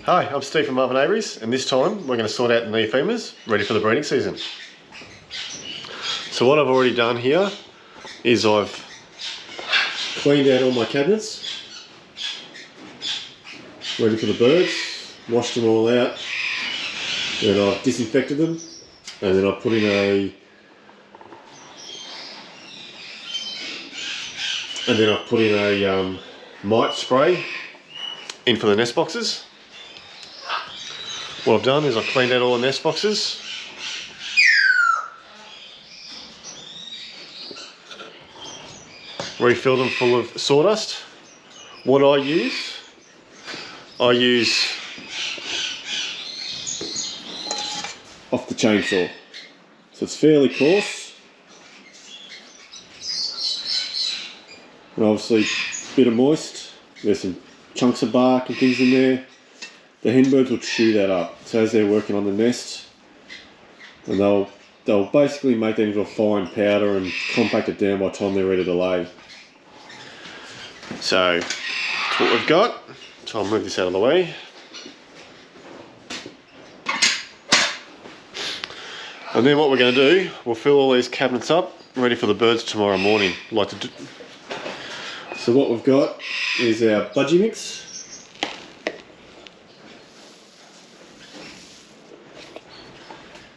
Hi, I'm Steve from Marven Aviaries, and this time we're going to sort out the Neophemas ready for the breeding season. So what I've already done here is I've cleaned out all my cabinets, ready for the birds, washed them all out, then I've disinfected them, and then I've put in a mite spray in for the nest boxes. What I've done is I've cleaned out all the nest boxes. Refilled them full of sawdust. What I use off the chainsaw. So it's fairly coarse. And obviously a bit of moist. There's some chunks of bark and things in there. The hen birds will chew that up. So as they're working on the nest, and they'll basically make that into a fine powder and compact it down by the time they're ready to lay. So that's what we've got. So I'll move this out of the way. And then what we're going to do, we'll fill all these cabinets up, ready for the birds tomorrow morning. So what we've got is our budgie mix.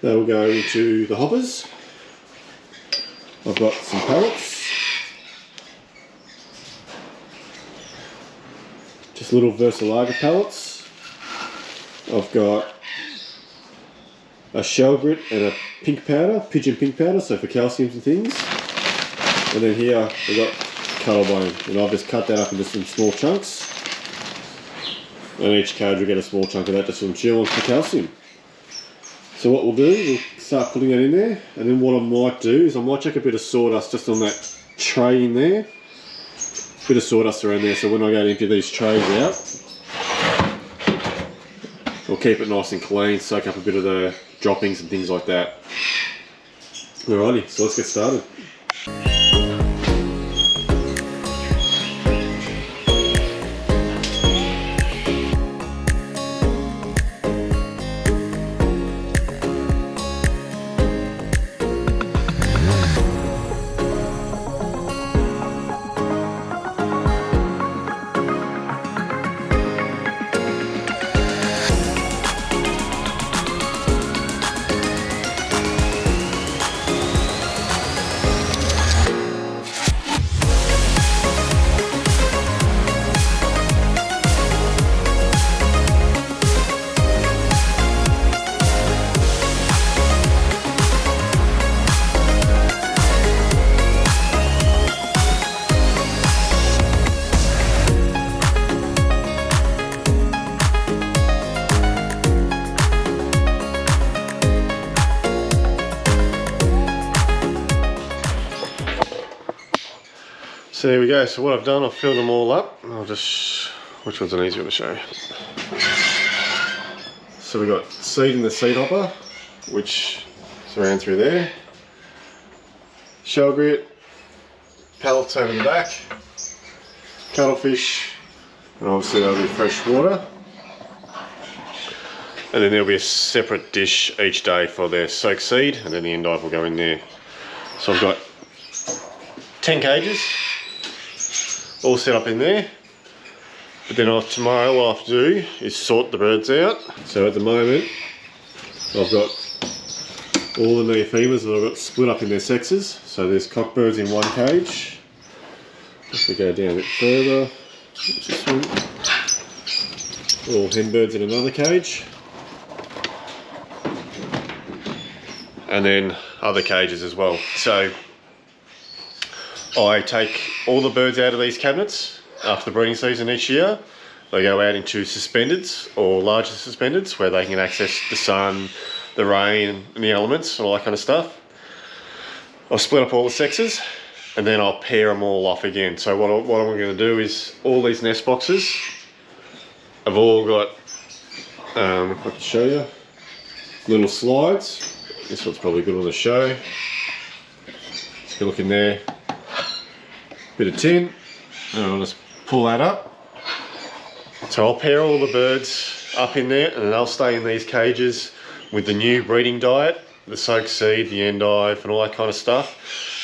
That'll go into the hoppers. I've got some parrots. Just little Versalaga pellets. I've got a shell grit and a pink powder, pigeon pink powder, so for calciums and things. And then here we've got cuttlebone, and I've just cut that up into some small chunks. And each cage will get a small chunk of that just from chewing for calcium. So what we'll do, we'll start putting that in there, and then what I might do is I might chuck a bit of sawdust just on that tray in there. Bit of sawdust around there, so when I go to empty these trays out, we'll keep it nice and clean, soak up a bit of the droppings and things like that. Alrighty, so let's get started. So there we go, so what I've done, I've filled them all up. Which one's an easier to show? So we've got seed in the seed hopper, which is around through there. Shell grit, pellets over the back, cuttlefish, and obviously that'll be fresh water. And then there'll be a separate dish each day for their soaked seed, and then the endive will go in there. So I've got 10 cages. All set up in there, but then tomorrow what I have to do is sort the birds out. So at the moment I've got all the Neophemas that I've got split up in their sexes. So there's cockbirds in one cage. If we go down a bit further, this one, all hen birds in another cage, and then other cages as well. So I take all the birds out of these cabinets after the breeding season each year. They go out into suspendeds or larger suspendeds where they can access the sun, the rain and the elements and all that kind of stuff. I'll split up all the sexes and then I'll pair them all off again. So what I'm going to do is all these nest boxes have all got, if I can show you, little slides. This one's probably a good one to show. Just look in there. Bit of tin, and I'll just pull that up. So I'll pair all the birds up in there, and then they'll stay in these cages with the new breeding diet, the soaked seed, the endive and all that kind of stuff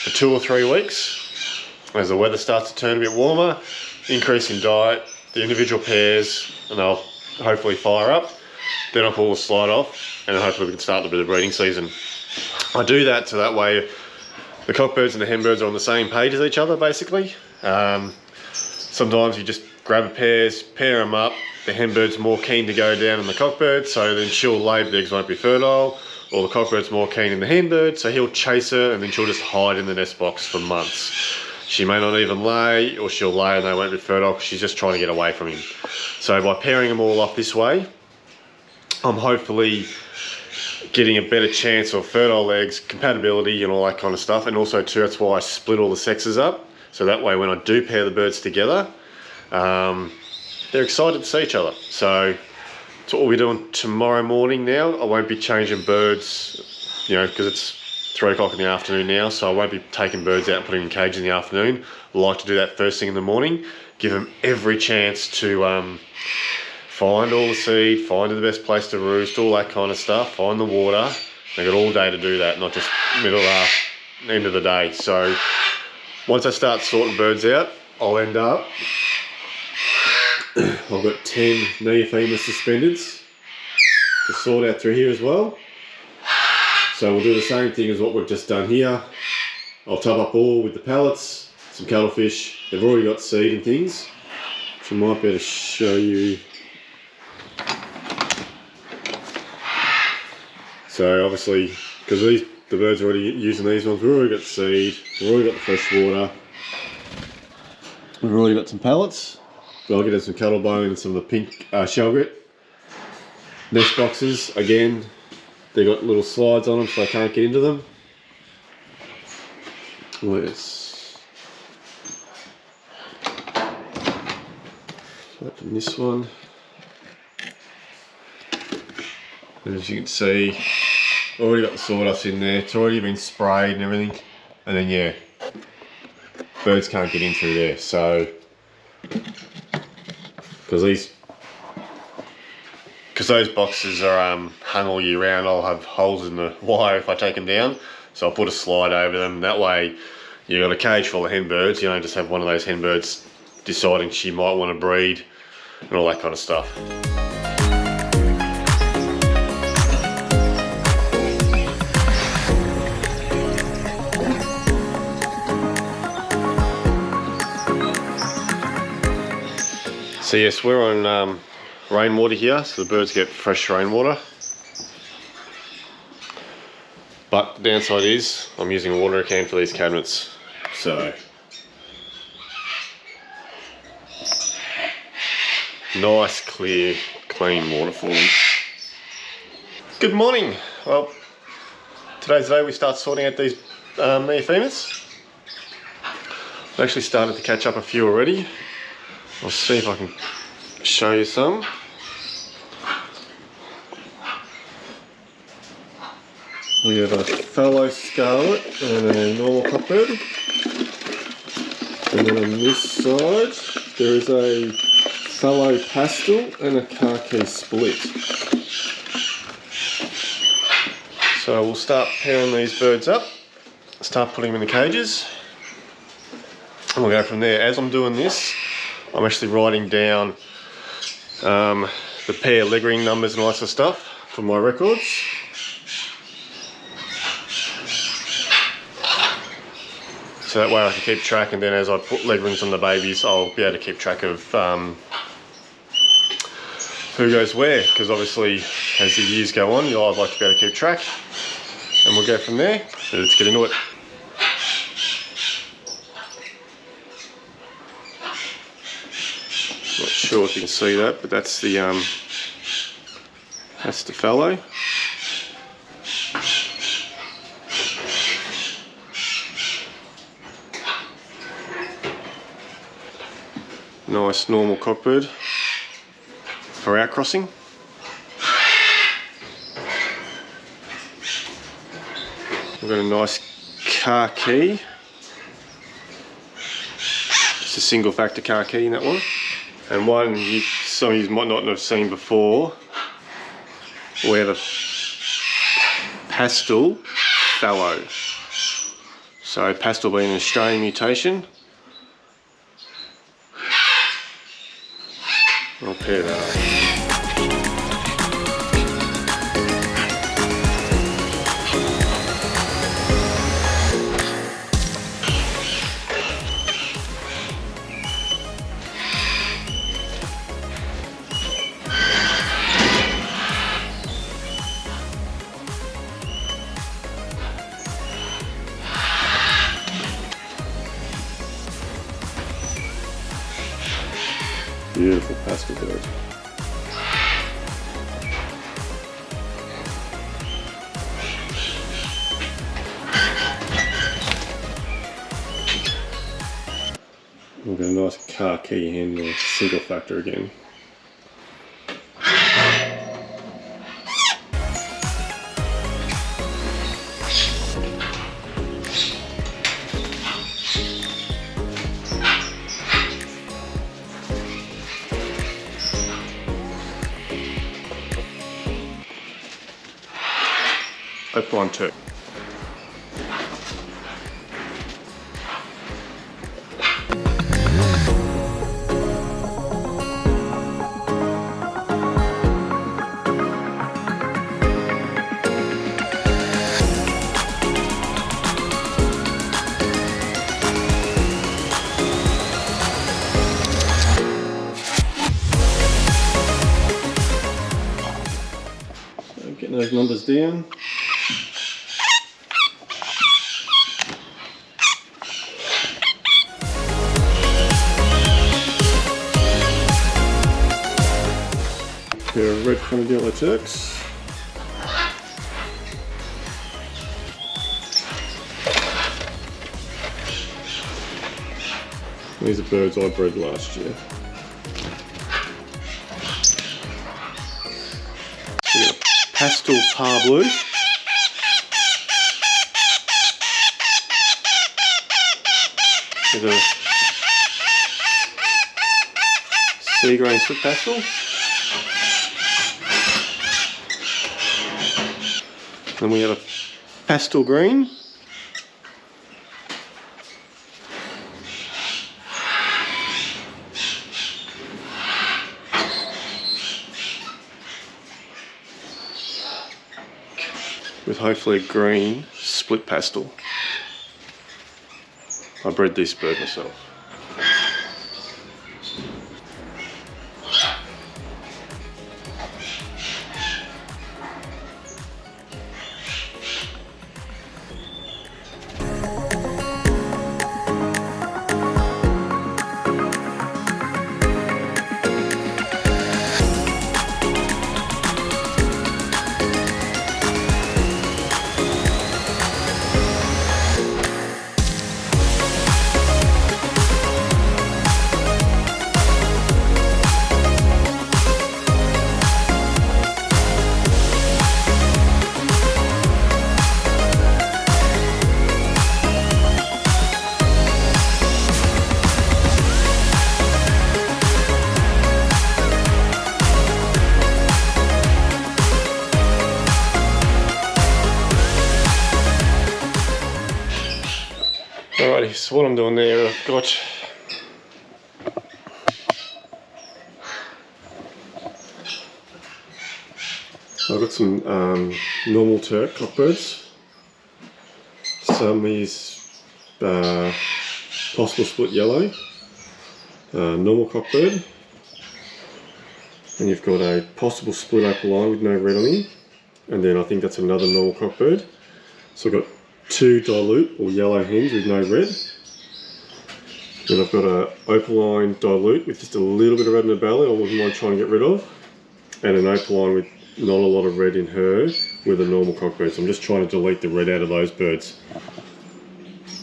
for 2 or 3 weeks. As the weather starts to turn a bit warmer, increase in diet, the individual pairs, and they'll hopefully fire up. Then I'll pull the slide off, and then hopefully we can start the breeding season. I do that so that way the cockbirds and the henbirds are on the same page as each other, basically. Sometimes you just grab a pair them up. The henbird's more keen to go down than the cockbird, so then she'll lay, but the eggs won't be fertile. Or the cockbird's more keen in the henbird, so he'll chase her, and then she'll just hide in the nest box for months. She may not even lay, or she'll lay and they won't be fertile because she's just trying to get away from him. So by pairing them all off this way, I'm hopefully getting a better chance of fertile eggs, compatibility and all that kind of stuff. And also too, that's why I split all the sexes up. So that way when I do pair the birds together, they're excited to see each other. So that's what we'll be doing tomorrow morning now. I won't be changing birds, you know, because it's 3 o'clock in the afternoon now, so I won't be taking birds out and putting them in cages in the afternoon. I like to do that first thing in the morning, give them every chance to find all the seed, find the best place to roost, all that kind of stuff, find the water. They've got all day to do that, not just end of the day. So once I start sorting birds out, I'll end up, I've got 10 Neophema suspendeds to sort out through here as well. So we'll do the same thing as what we've just done here. I'll top up all with the pellets, some cuttlefish. They've already got seed and things, which I might be able to show you. So obviously, because the birds are already using these ones, we've already got seed, we've already got the fresh water, we've already got some pellets. But I'll get some cuttlebone and some of the pink shell grit. Nest boxes, again, they've got little slides on them so I can't get into them. Let's open this one. And as you can see, already got the sawdust in there. It's already been sprayed and everything. And then yeah, birds can't get in through there. So, because those boxes are hung all year round, I'll have holes in the wire if I take them down. So I'll put a slide over them. That way you've got a cage full of hen birds. You don't just have one of those hen birds deciding she might want to breed and all that kind of stuff. So yes, we're on rainwater here, so the birds get fresh rainwater. But the downside is I'm using a water can for these cabinets. So nice, clear, clean water for them. Good morning. Well, today's the day we start sorting out these Neophemas. I've actually started to catch up a few already. I'll see if I can show you some. We have a fallow scarlet and a normal cockbird. And then on this side, there is a fallow pastel and a khaki split. So we'll start pairing these birds up, start putting them in the cages, and we'll go from there. As I'm doing this, I'm actually writing down the pair leg ring numbers and all that sort of stuff for my records. So that way I can keep track, and then as I put leg rings on the babies, I'll be able to keep track of who goes where, because obviously as the years go on, I'd like to be able to keep track, and we'll go from there. So let's get into it. Not sure if you can see that, but that's the fallow. Nice normal cockbird for outcrossing. We've got a nice khaki, just a single factor khaki in that one. And one some of you might not have seen before, we have a pastel fallow. So pastel being an Australian mutation. I'll pair that up. Beautiful pastel bird. We've got a nice car key handle, single factor again. Opaline Turk. Getting those numbers down. Pair of red fronted yellow Turks. These are birds I bred last year. We got a pastel parbleu. There's a sea green split pastel. Then we have a pastel green. With hopefully a green split pastel. I bred this bird myself. Alrighty, so what I'm doing there, I've got some normal Turk cockbirds, some is possible split yellow, normal cockbird, and you've got a possible split opaline with no red on him, and then I think that's another normal cockbird. So I've got two dilute or yellow hens with no red. Then I've got a opaline dilute with just a little bit of red in the belly I wouldn't mind trying to get rid of, and an opaline with not a lot of red in her with a normal cockbird. So I'm just trying to delete the red out of those birds.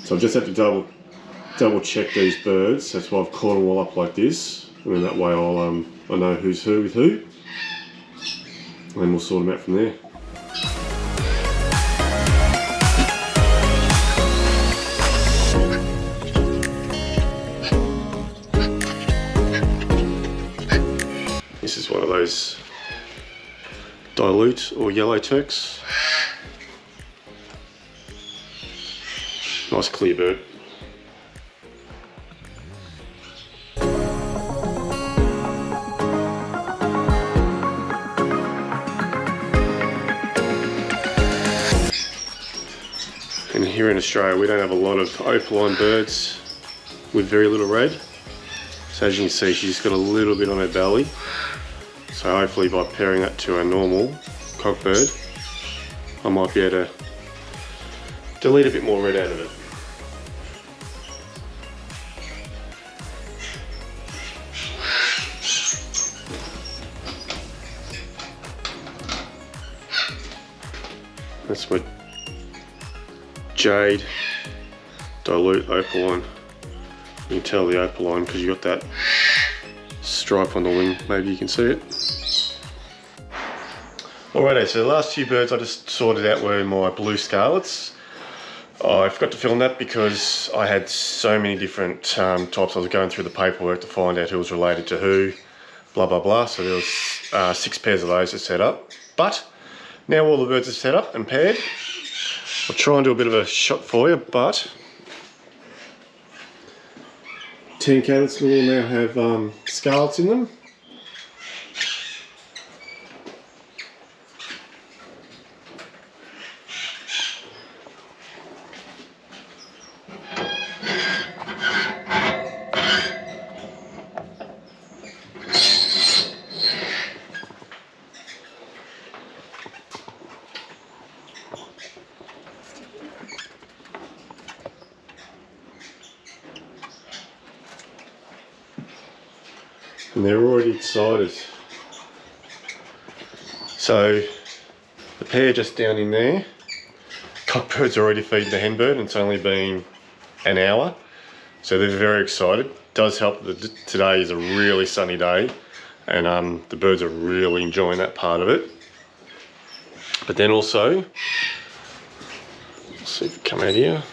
So I've just had to double check these birds. That's why I've caught them all up like this, and then that way I know who's who with who, and we'll sort them out from there. This is one of those dilute or yellow Turks. Nice clear bird. And here in Australia we don't have a lot of opaline birds with very little red. So as you can see, she's just got a little bit on her belly. So hopefully by pairing that to a normal cockbird, I might be able to delete a bit more red out of it. That's my jade dilute opaline. You can tell the opaline because you've got that stripe on the wing. Maybe you can see it. Alrighty, so the last few birds I just sorted out were my blue Scarlets. I forgot to film that because I had so many different types. I was going through the paperwork to find out who was related to who, blah blah blah. So there was 6 pairs of those to set up. But now all the birds are set up and paired. I'll try and do a bit of a shot for you, but 10 caddis will now have Scarlets in them. And they're already excited. So the pair just down in there, cockbirds are already feeding the hen bird, and it's only been an hour. So they're very excited. It does help that today is a really sunny day, and the birds are really enjoying that part of it. But then also, let's see if we come out here.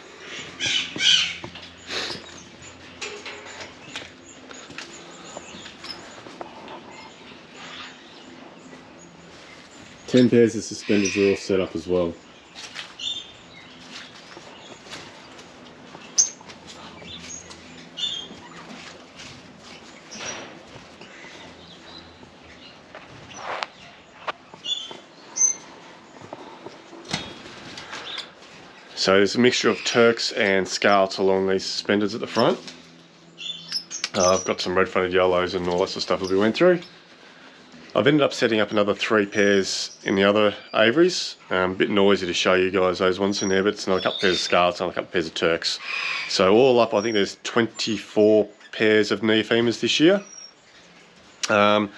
Ten pairs of suspenders are all set up as well. So there's a mixture of Turks and Scarlets along these suspenders at the front. I've got some red-fronted yellows and all that sort of stuff that we went through. I've ended up setting up another 3 pairs in the other aviaries. A bit noisy to show you guys those ones in there, but it's another couple pairs of Scarlets and a couple pairs of Turks. So all up, I think there's 24 pairs of Neophemas this year. I'll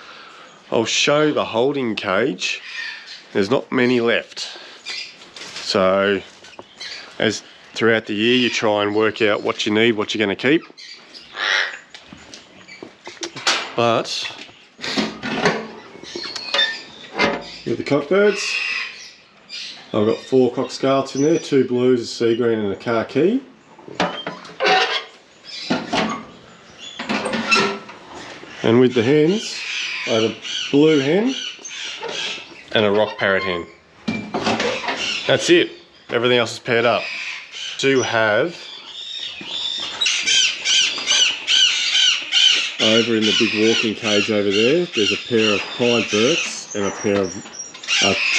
show the holding cage. There's not many left. So as throughout the year you try and work out what you need, what you're going to keep. But with the cockbirds, I've got 4 cock Scarlets in there, 2 blues, a sea green and a khaki. And with the hens, I have a blue hen and a rock parrot hen. That's it. Everything else is paired up. Do have over in the big walking cage over there's a pair of pied Bourkes and a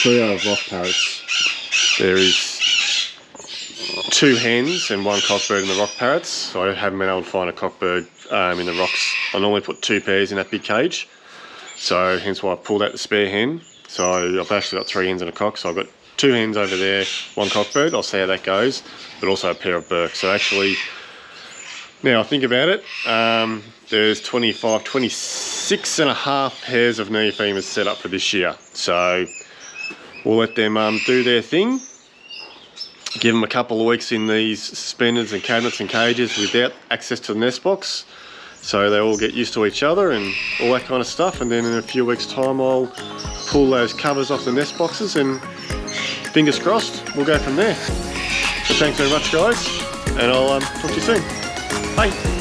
trio of rock parrots. There is 2 hens and 1 cockbird in the rock parrots. So I haven't been able to find a cockbird in the rocks. I normally put 2 pairs in that big cage. So hence why I pulled out the spare hen. So I've actually got 3 hens and a cock. So I've got 2 hens over there, 1 cockbird. I'll see how that goes. But also a pair of Bourke. So actually, now I think about it, there's 26 and a half pairs of Neophemas set up for this year. So we'll let them do their thing. Give them a couple of weeks in these suspenders and cabinets and cages without access to the nest box. So they all get used to each other and all that kind of stuff. And then in a few weeks' time, I'll pull those covers off the nest boxes and fingers crossed, we'll go from there. So thanks very much, guys, and I'll talk to you soon. Bye.